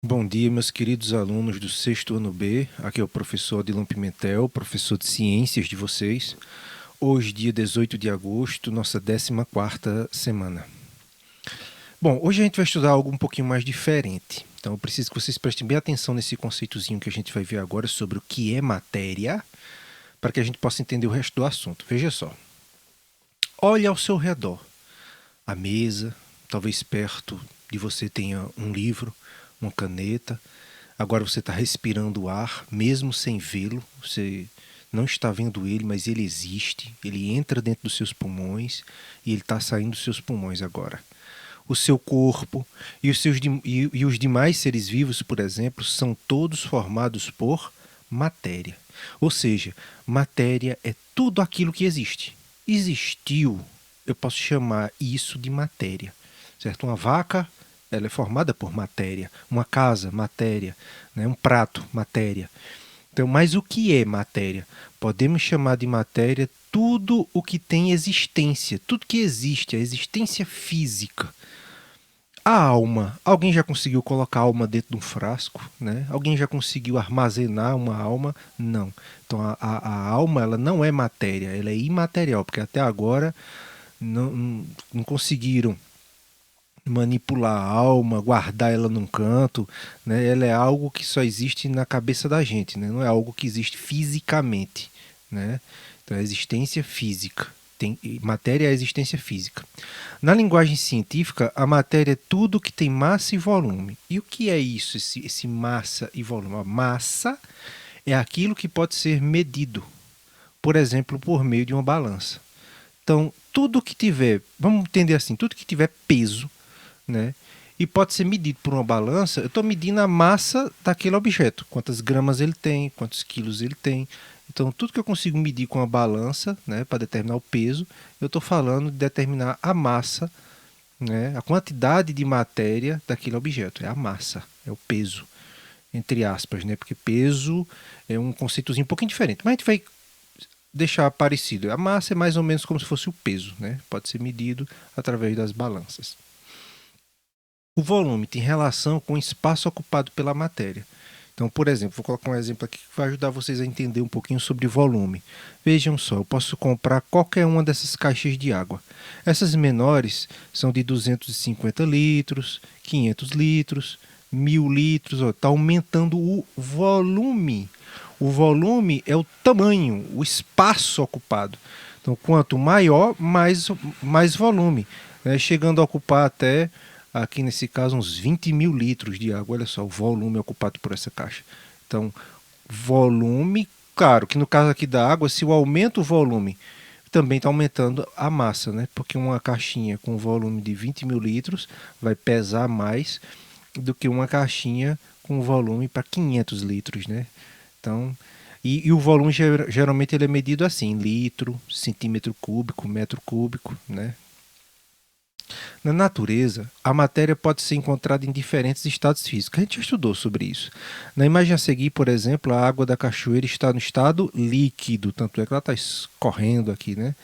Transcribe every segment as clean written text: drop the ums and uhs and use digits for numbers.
Bom dia, meus queridos alunos do sexto ano B. Aqui é o professor Adilon Pimentel, professor de ciências de vocês. Hoje, dia 18 de agosto, nossa 14ª semana. Bom, hoje a gente vai estudar algo um pouquinho mais diferente. Então, eu preciso que vocês prestem bem atenção nesse conceitozinho que a gente vai ver agora sobre o que é matéria, para que a gente possa entender o resto do assunto. Veja só. Olhe ao seu redor. A mesa, talvez perto de você tenha um livro, uma caneta. Agora você está respirando o ar, mesmo sem vê-lo. Você não está vendo ele, mas ele existe. Ele entra dentro dos seus pulmões e ele está saindo dos seus pulmões agora. O seu corpo e os demais seres vivos, por exemplo, são todos formados por matéria. Ou seja, matéria é tudo aquilo que existe. Existiu, eu posso chamar isso de matéria. Certo? Uma vaca, ela é formada por matéria. Uma casa, matéria. Né? Um prato, matéria. Então, mas o que é matéria? Podemos chamar de matéria tudo o que tem existência, tudo que existe, a existência física. A alma. Alguém já conseguiu colocar a alma dentro de um frasco? Né? Alguém já conseguiu armazenar uma alma? Não. Então, a alma ela não é matéria, ela é imaterial, porque até agora não conseguiram manipular a alma, guardar ela num canto, né? Ela é algo que só existe na cabeça da gente, né? Não é algo que existe fisicamente, né? Então, a existência física. Matéria é a existência física. Na linguagem científica, a matéria é tudo que tem massa e volume. E o que é isso, esse massa e volume? A massa é aquilo que pode ser medido, por exemplo, por meio de uma balança. Então, tudo que tiver, vamos entender assim, tudo que tiver peso, né? E pode ser medido por uma balança, eu estou medindo a massa daquele objeto, quantas gramas ele tem, quantos quilos ele tem. Então, tudo que eu consigo medir com a balança, né, para determinar o peso, eu estou falando de determinar a massa, né, a quantidade de matéria daquele objeto. É a massa, é o peso, entre aspas, né, porque peso é um conceitozinho um pouquinho diferente. Mas a gente vai deixar parecido. A massa é mais ou menos como se fosse o peso, né? Pode ser medido através das balanças. O volume tem relação com o espaço ocupado pela matéria. Então, por exemplo, vou colocar um exemplo aqui que vai ajudar vocês a entender um pouquinho sobre volume. Vejam só, eu posso comprar qualquer uma dessas caixas de água. Essas menores são de 250 litros, 500 litros, 1000 litros, está aumentando o volume. O volume é o tamanho, o espaço ocupado. Então, quanto maior, mais volume, né? Chegando a ocupar até aqui nesse caso uns 20 mil litros de água. Olha só o volume ocupado por essa caixa. Então, volume, claro que no caso aqui da água, se eu aumento o volume, também está aumentando a massa, né? Porque uma caixinha com volume de 20 mil litros vai pesar mais do que uma caixinha com volume para 500 litros, né? Então, e o volume geralmente ele é medido assim, litro, centímetro cúbico, metro cúbico, né? Na natureza, a matéria pode ser encontrada em diferentes estados físicos. A gente já estudou sobre isso. Na imagem a seguir, por exemplo, a água da cachoeira está no estado líquido, tanto é que ela está escorrendo aqui, né?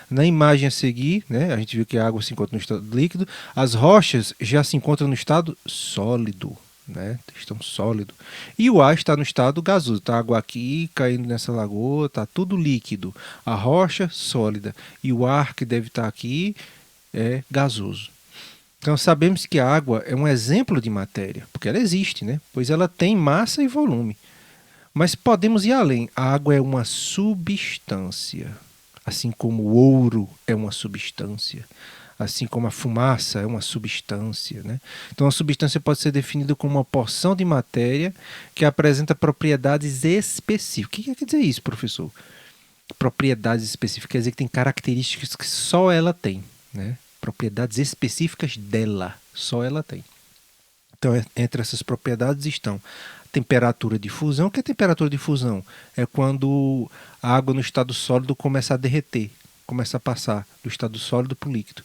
Na imagem a seguir, né, a gente viu que a água se encontra no estado líquido, as rochas já se encontram no estado sólido. Né? Estão sólido. E o ar está no estado gasoso. Está a água aqui caindo nessa lagoa, está tudo líquido. A rocha sólida. E o ar que deve estar aqui é gasoso. Então sabemos que a água é um exemplo de matéria, porque ela existe, né? Pois ela tem massa e volume. Mas podemos ir além. A água é uma substância, assim como o ouro é uma substância, assim como a fumaça é uma substância, né? Então a substância pode ser definida como uma porção de matéria que apresenta propriedades específicas. O que quer dizer isso, professor? Propriedades específicas quer dizer que tem características que só ela tem, né? Propriedades específicas dela, só ela tem. Então, entre essas propriedades estão temperatura de fusão. O que é temperatura de fusão? É quando a água no estado sólido começa a derreter, começa a passar do estado sólido para o líquido.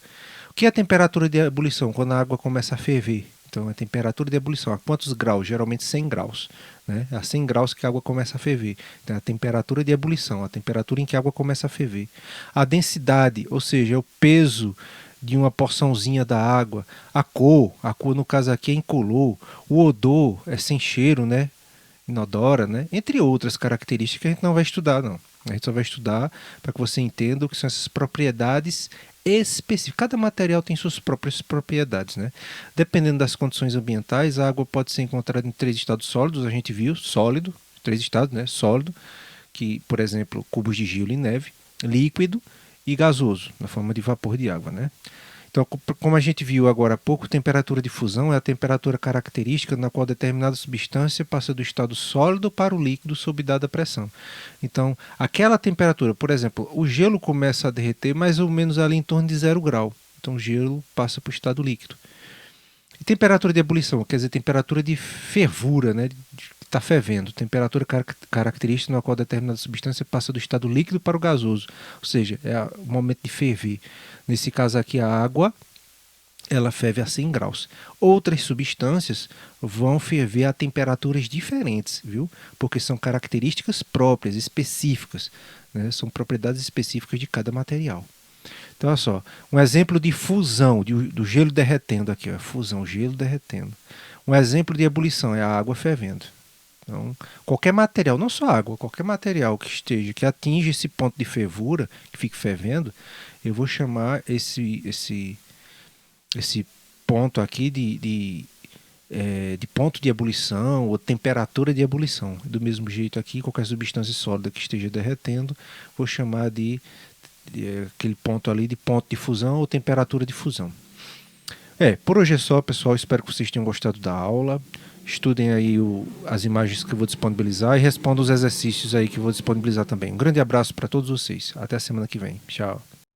O que é a temperatura de ebulição? Quando a água começa a ferver. Então, a temperatura de ebulição. A quantos graus? Geralmente 100 graus. Né? A 100 graus que a água começa a ferver. Então, a temperatura de ebulição, a temperatura em que a água começa a ferver. A densidade, ou seja, é o peso de uma porçãozinha da água. A cor no caso aqui é incolor. O odor é sem cheiro, né? Inodora, né? Entre outras características que a gente não vai estudar, não. A gente só vai estudar para que você entenda o que são essas propriedades específicas. Cada material tem suas próprias propriedades, né? Dependendo das condições ambientais, a água pode ser encontrada em 3 estados sólidos, a gente viu, sólido, 3 estados, né? Sólido, que, por exemplo, cubos de gelo e neve, líquido e gasoso, na forma de vapor de água, né? Então, como a gente viu agora há pouco, temperatura de fusão é a temperatura característica na qual determinada substância passa do estado sólido para o líquido sob dada pressão. Então, aquela temperatura, por exemplo, o gelo começa a derreter mais ou menos ali em torno de 0 grau. Então, o gelo passa para o estado líquido. E temperatura de ebulição, quer dizer, temperatura de fervura, né? Está fervendo, temperatura característica na qual determinada substância passa do estado líquido para o gasoso, ou seja, é o momento de ferver. Nesse caso aqui, a água, ela ferve a 100 graus. Outras substâncias vão ferver a temperaturas diferentes, viu? Porque são características próprias, específicas, né? São propriedades específicas de cada material. Então, olha só, um exemplo de fusão, do gelo derretendo aqui, ó, fusão, gelo derretendo. Um exemplo de ebulição é a água fervendo. Então, qualquer material, não só água, qualquer material que atinge esse ponto de fervura, que fique fervendo, eu vou chamar esse ponto aqui de ponto de ebulição ou temperatura de ebulição. Do mesmo jeito aqui, qualquer substância sólida que esteja derretendo, vou chamar de aquele ponto ali de ponto de fusão ou temperatura de fusão. Por hoje é só, pessoal. Espero que vocês tenham gostado da aula. Estudem aí as imagens que eu vou disponibilizar e respondam os exercícios aí que eu vou disponibilizar também. Um grande abraço para todos vocês. Até a semana que vem. Tchau.